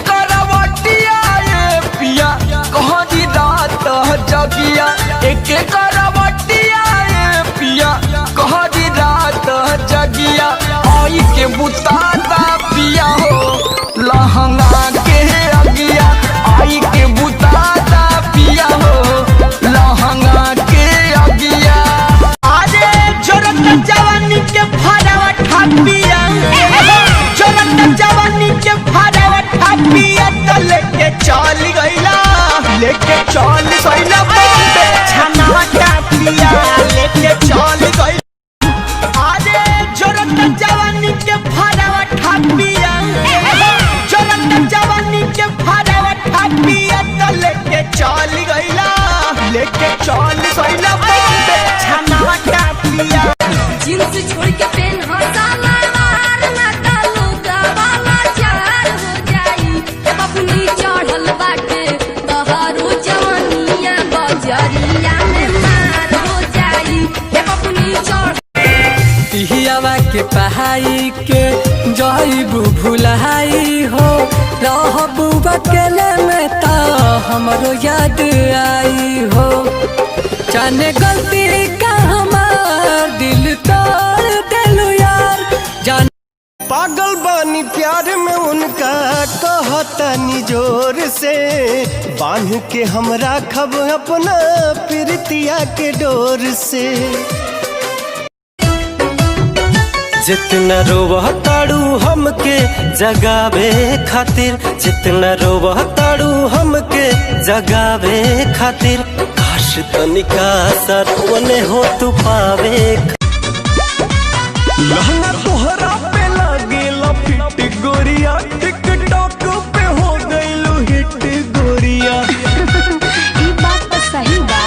करवटिया ये पिया कहरी रात जगिया एक करवटिया ये पिया कहरी रात जगिया आई के बुताता पिया हो लहंगा के अगिया आई के बुताता पिया हो लहंगा के अगिया अरे जोरत जवानी के फरावा ठापिया जोरत जवानी के फरावा ठापिया तो लेके चल गइला बॉम्बे छनावा ठापिया लेके चल गइला अरे जोरत जवानी के फरावा ठापिया जोरत जवानी के फरावा ठापिया तो लेके चल गइला बॉम्बे छनावा ठापिया जींस छोड़ के पेन हसाला मारना तालुका वाला चार हो जाई अपनी चढ़ल बाटे तहारो जवानिया बजरिया में मार हो जाई अपनी चढ़ पिहियावा के पहाई के जइबू भुलाई हो रहबू अकेले में तो हमरो याद आई हो जाने गलती का हमार दिल तोड़ देलू यार जान पागल बानी प्यार में उनका कहतनी जोर से बांध के हमरा खब अपना प्रीतिया के डोर से जितना रोवह ताड़ू हमके जगावे खातिर जितना रोवह ताड़ू हमके जगावे खातिर काश तनिका सरवने हो तू पावे लहंगा तोहरा पे लागेला फिट गोरिया टिकटॉक पे हो गइलू हिट गोरिया ई बात तो सही बा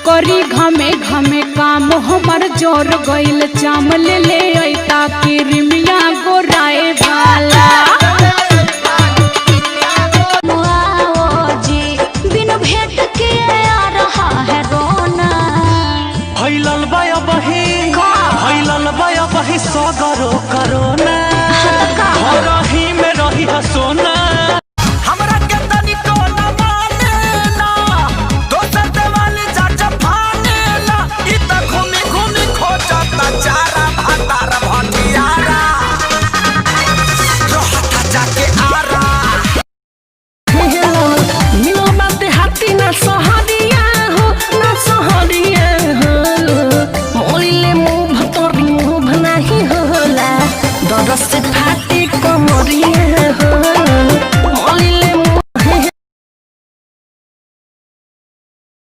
करी घमे घमे काम हमर जोर गइल चाम ले ले ऐता के रिमिया गोराए वाला